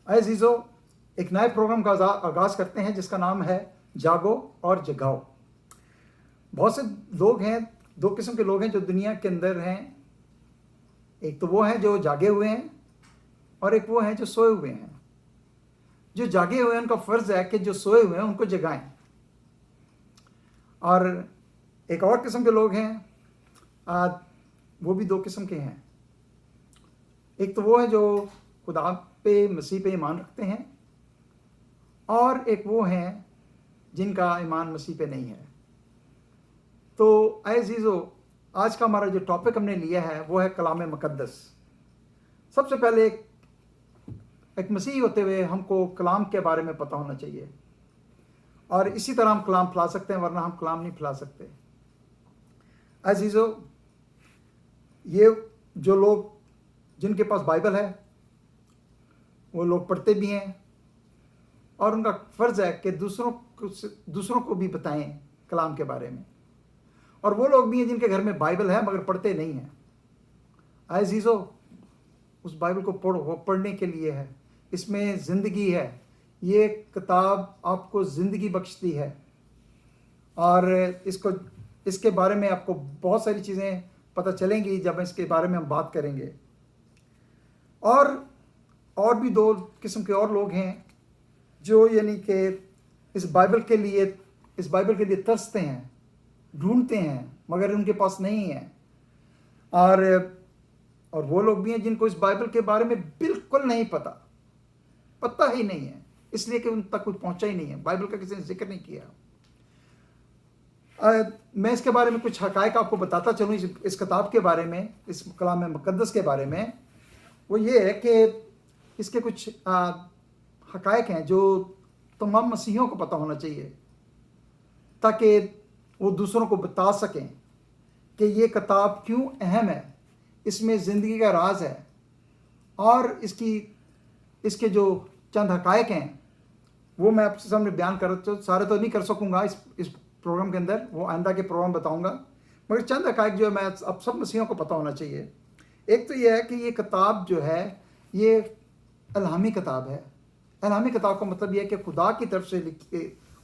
अज़ीज़ो, एक नए प्रोग्राम का आगाज़ करते हैं जिसका नाम है जागो और जगाओ। बहुत से लोग हैं, दो किस्म के लोग हैं जो दुनिया के अंदर हैं। एक तो वो हैं जो जागे हुए हैं और एक वो हैं जो सोए हुए हैं। जो जागे हुए हैं उनका फ़र्ज़ है कि जो सोए हुए हैं उनको जगाएं। और एक और किस्म के लोग हैं, वो भी दो किस्म के हैं। एक तो वो है जो खुदा पे, मसीह पे ईमान रखते हैं, और एक वो हैं जिनका ईमान मसीह पे नहीं है। तो अज़ीज़ो, आज का हमारा जो टॉपिक हमने लिया है वो है कलाम मुक़द्दस। सबसे पहले एक मसीही होते हुए हमको कलाम के बारे में पता होना चाहिए, और इसी तरह हम कलाम फैला सकते हैं, वरना हम कलाम नहीं फैला सकते। अज़ीज़ो, ये जो लोग जिनके पास बाइबल है वो लोग पढ़ते भी हैं, और उनका फ़र्ज़ है कि दूसरों को भी बताएं कलाम के बारे में। और वो लोग भी हैं जिनके घर में बाइबल है मगर पढ़ते नहीं हैं। अज़ीज़ो, उस बाइबल को पढ़ने के लिए है, इसमें ज़िंदगी है। ये किताब आपको ज़िंदगी बख्शती है, और इसके बारे में आपको बहुत सारी चीज़ें पता चलेंगी जब इसके बारे में हम बात करेंगे। और भी दो किस्म के और लोग हैं जो यानी कि इस बाइबल के लिए तरसते हैं, ढूंढते हैं, मगर उनके पास नहीं है। और वो लोग भी हैं जिनको इस बाइबल के बारे में बिल्कुल नहीं पता ही नहीं है, इसलिए कि उन तक कुछ पहुंचा ही नहीं है, बाइबल का किसी ने जिक्र नहीं किया। मैं इसके बारे में कुछ हकायक आपको बताता चलूँ इस किताब के बारे में, इस कलाम मुक़द्दस के बारे में। वो ये है कि इसके कुछ हकायक हैं जो तमाम मसीहियों को पता होना चाहिए, ताकि वो दूसरों को बता सकें कि ये किताब क्यों अहम है, इसमें ज़िंदगी का राज है। और इसके जो चंद हकायक हैं वो मैं आपके सामने बयान सारे तो नहीं कर सकूँगा इस प्रोग्राम के अंदर, वो आइंदा के प्रोग्राम बताऊँगा, मगर चंद हकायक जो है मैं अब सब मसीहियों को पता होना चाहिए। एक तो ये है कि ये किताब जो है ये इल्हामी किताब है। इल्हामी किताब का मतलब ये है कि खुदा की तरफ से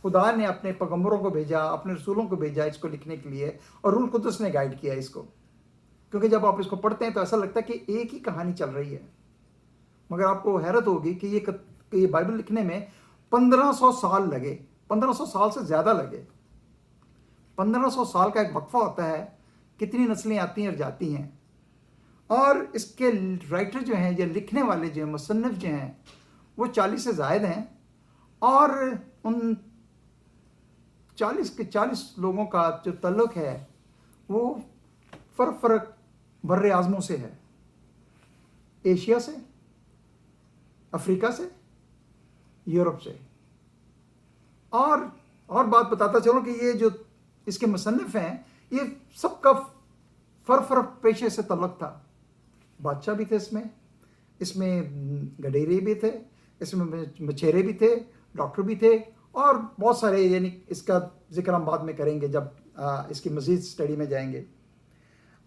खुदा ने अपने पैगंबरों को भेजा, अपने रसूलों को भेजा इसको लिखने के लिए, और रूह कुदस ने गाइड किया इसको। क्योंकि जब आप इसको पढ़ते हैं तो ऐसा लगता है कि एक ही कहानी चल रही है, मगर आपको हैरत होगी कि ये बाइबल लिखने में 1500 साल लगे, 1500 साल से ज़्यादा लगे। 1500 साल का एक वक्फा होता है, कितनी नस्लें आती हैं और जाती हैं। और इसके राइटर जो हैं, या लिखने वाले जो हैं, मुसन्निफ जो हैं, वो 40 से ज़ायद हैं, और उन 40 लोगों का जो तल्लुक है वो फ़र्क बर्रे आज़मों से है, एशिया से, अफ्रीका से, यूरोप से। और बात बताता चलो कि ये जो इसके मुसन्निफ हैं, ये सबका फ़र्क पेशे से तल्लुक था। बादशाह भी थे इसमें गडेरे भी थे, इसमें मछेरे भी थे, डॉक्टर भी थे, और बहुत सारे, यानी इसका जिक्र हम बाद में करेंगे जब इसकी मज़ीद स्टडी में जाएंगे।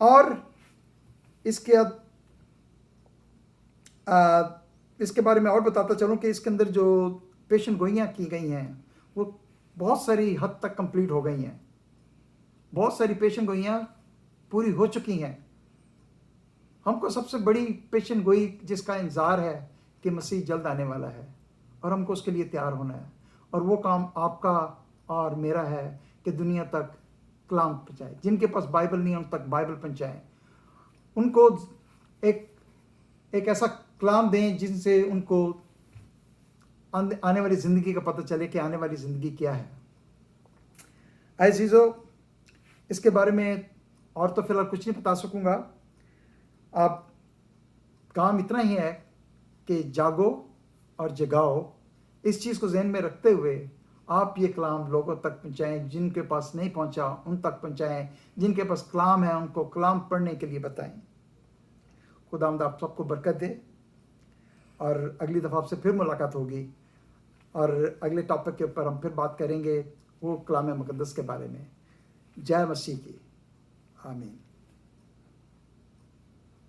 और इसके बारे में और बताता चलूँ कि इसके अंदर जो पेशन गोइयाँ की गई हैं वो बहुत सारी हद तक कंप्लीट हो गई हैं। बहुत सारी पेशन गोइयाँ पूरी हो चुकी हैं। हमको सबसे बड़ी पेशन गोई जिसका इंतज़ार है कि मसीह जल्द आने वाला है, और हमको उसके लिए तैयार होना है। और वो काम आपका और मेरा है कि दुनिया तक कलाम पहुँचाए। जिनके पास बाइबल नहीं है उन तक बाइबल पहुँचाएँ, उनको एक ऐसा कलाम दें जिनसे उनको आने वाली ज़िंदगी का पता चले कि आने वाली ज़िंदगी क्या है। अज़ीज़ो, इसके बारे में और तो फिलहाल कुछ नहीं बता सकूँगा। आप काम इतना ही है कि जागो और जगाओ, इस चीज़ को जहन में रखते हुए आप ये कलाम लोगों तक पहुँचाएँ। जिनके पास नहीं पहुँचा उन तक पहुँचाएँ, जिनके पास कलाम है उनको कलाम पढ़ने के लिए बताएं। खुदावंद आप सबको बरकत दे, और अगली दफ़ा आपसे फिर मुलाकात होगी, और अगले टॉपिक के ऊपर हम फिर बात करेंगे वो कलाम मुक़द्दस के बारे में। जय मसीह की। आमीन।